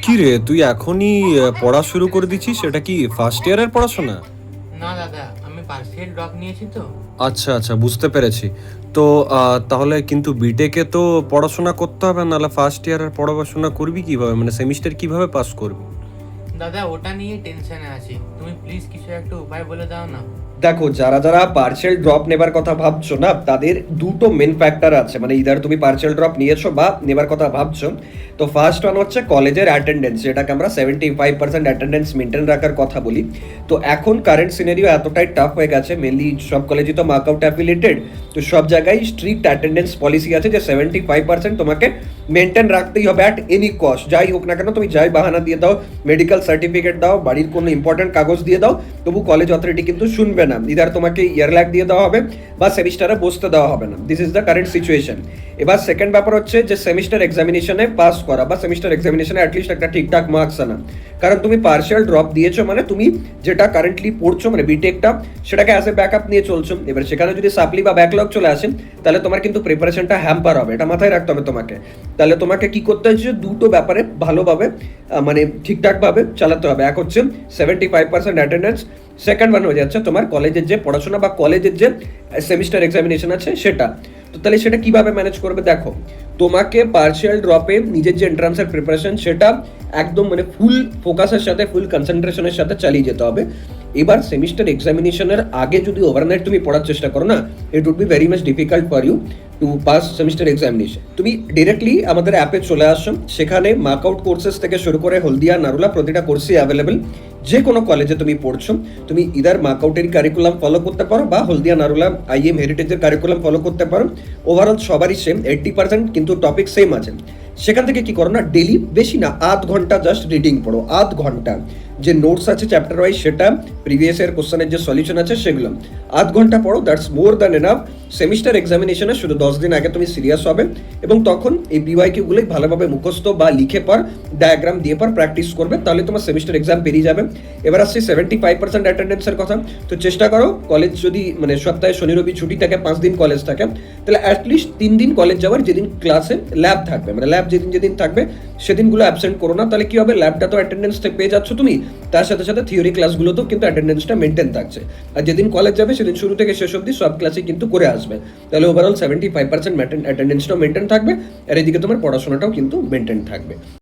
কি রে, তুই এখনই পড়া শুরু করে দিচ্ছিস? সেটা কি ফার্স্ট ইয়ারের পড়াশোনা? না দাদা, আমি পার্সিয়াল ড্রপ নিয়েছি তো। আচ্ছা আচ্ছা, বুঝতে পেরেছি। তো তাহলে কিন্তু বিটেকে তো পড়াশোনা করতে হবে, নাহলে ফার্স্ট ইয়ারের পড়াশোনা করবি কিভাবে? মানে সেমিস্টার কিভাবে পাস করবি? দাদা ওটা নিয়ে টেনশনে আছি, তুমি প্লিজ কিছু একটা উপায় বলে দাও না। দেখো, যারা যারা পার্সিয়াল ড্রপ নেবার কথা ভাবছো না, তাদের দুটো মেন ফ্যাক্টর আছে। মানে ইদার তুমি পার্সিয়াল ড্রপ নিয়েছো বা নেবার কথা ভাবছো। তো ফার্স্ট ওয়ান হচ্ছে কলেজের অ্যাটেন্ডেন্স, যেটাকে আমরা 75% অ্যাটেন্ডেন্স মেনটেন রাখার কথা বলি। তো এখন কারেন্ট সিনারিও এতটাই টাফ হয়ে গেছে, মেনলি সব কলেজই তো মার্কআউট অ্যাফিলিয়েটেড। তো সব জায়গায় স্ট্রিক্ট অ্যাটেন্ডেন্স পলিসি আছে যে 75% তোমাকে মেনটেন রাখতেই হবে অ্যাট এনি কস্ট। যাই হোক না কেন, তুমি যাই বাহানা দিয়ে দাও, মেডিকেল সার্টিফিকেট দাও, বাড়ির কোনো ইম্পর্টেন্ট কাগজ দিয়ে দাও, তবু কলেজ অথরিটি কিন্তু শুনবে না। ইদার তোমাকে ইয়ার ল্যাগ দিয়ে দেওয়া হবে বা সেমিস্টারে বসতে দেওয়া হবে না। This is the current situation. এবার সেকেন্ড ব্যাপার হচ্ছে যে সেমিস্টার এক্সামিনেশনে পাস করা বা সেমিস্টার এক্সামিনেশনে অ্যাটলিস্ট একটা ঠিকঠাক মার্কস আনা। কারণ তুমি পার্সিয়াল ড্রপ দিয়েছো মানে তুমি যেটা কারেন্টলি পড়ছো মানে বিটেকটা, সেটাকে অ্যাজ এ ব্যাকআপ নিয়ে চলছো। এবার সেখানে যদি সাপ্লি বা ব্যাকলগ চলে আসে, তাহলে তোমার কিন্তু প্রিপারেশনটা হ্যাম্পার হবে, এটা মাথায় রাখতে হবে তোমাকে। তাহলে তোমাকে কি করতে হচ্ছে, দুটো ব্যাপারে ভালোভাবে মানে ঠিকঠাকভাবে চালাতে হবে। এক হচ্ছে 75% অ্যাটেন্ডেন্স, সেকেন্ড ওয়ান হয়ে যাচ্ছে তোমার কলেজের যে পড়াশোনা বা কলেজের যে সেমিস্টার এক্সামিনেশন আছে সেটা। তো তাহলে সেটা কিভাবে ম্যানেজ করবে? দেখো, তোমাকে পার্সিয়াল ড্রপে নিজের যে এন্ট্রান্সের প্রিপারেশন সেটা একদম মানে ফুল ফোকাসের সাথে, ফুল কনসেন্ট্রেশনের সাথে চালিয়ে যেতে হবে। এবার সেমিস্টার এক্সামিনেশনের আগে যদি ওভারনাইট তুমি পড়ার চেষ্টা করো না, it would be very much difficult for you to pass semester examination. তুমি ডিরেক্টলি আমাদের অ্যাপে চলে আসো, সেখানে মার্কআউট কোর্সেস থেকে শুরু করে হলদিয়া, নারুলা প্রতিটা কোর্সই অ্যাভেলেবেল। যে কোনো কলেজে তুমি পড়ছো, তুমি ইদার মার্কআউটের কারিকুলাম ফলো করতে পারো বা হলদিয়া, নারুলা, আইএম, হেরিটেজের কারিকুলাম ফলো করতে পারো। ওভারঅল সবারই সেম 80%, কিন্তু টপিক সেম আছে। সেখান থেকে কি করো না, ডেলি বেশি না, আধ ঘন্টা জাস্ট রিডিং পড়ো, আধ ঘন্টা। যে নোটস আছে চ্যাপ্টার ওয়াইজ সেটা, প্রিভিয়াস ইয়ার কোশ্চেনের যে সলিউশন আছে সেগুলো আধ ঘন্টা পড়ো, that's more than enough. Semester এক্সামিনেশনে শুধু 10 দিন আগে তুমি সিরিয়াস হবে এবং তখন এই বিওয়াইকিউগুলোই ভালোভাবে মুখস্থ বা লিখে পর, ডায়াগ্রাম দিয়ে পর প্র্যাকটিস করবে, তাহলে তোমার সেমিস্টার এক্সাম পেরিয়ে যাবে। এবার আসছে 75% অ্যাটেন্ডেন্সের কথা। তো চেষ্টা করো, কলেজ যদি মানে সপ্তাহে শনি রবি ছুটি থাকে, 5 দিন কলেজ থাকে, তাহলে অ্যাটলিস্ট 3 দিন কলেজ যাওয়ার, যেদিন ক্লাসে ল্যাব থাকবে, মানে ল্যাব যেদিন যেদিন থাকবে সেদিনগুলো অ্যাবসেন্ট করো না। তাহলে কি হবে, ল্যাবটা তো অ্যাটেন্ডেন্স পেয়ে যাচ্ছ তুমি, তার সাথে সাথে থিওরি ক্লাসগুলোতেও কিন্তু অ্যাটেন্ডেন্সটা মেনটেন থাকছে। আর যেদিন কলেজ যাবে সেদিন শুরু থেকে শেষ অবধি সব ক্লাসে কিন্তু করে আসবে। তাহলে ওভারঅল 75% অ্যাটেন্ডেন্সটাও মেনটেন থাকবে, আর এদিকে তোমার পড়াশোনাটাও কিন্তু মেনটেন থাকবে।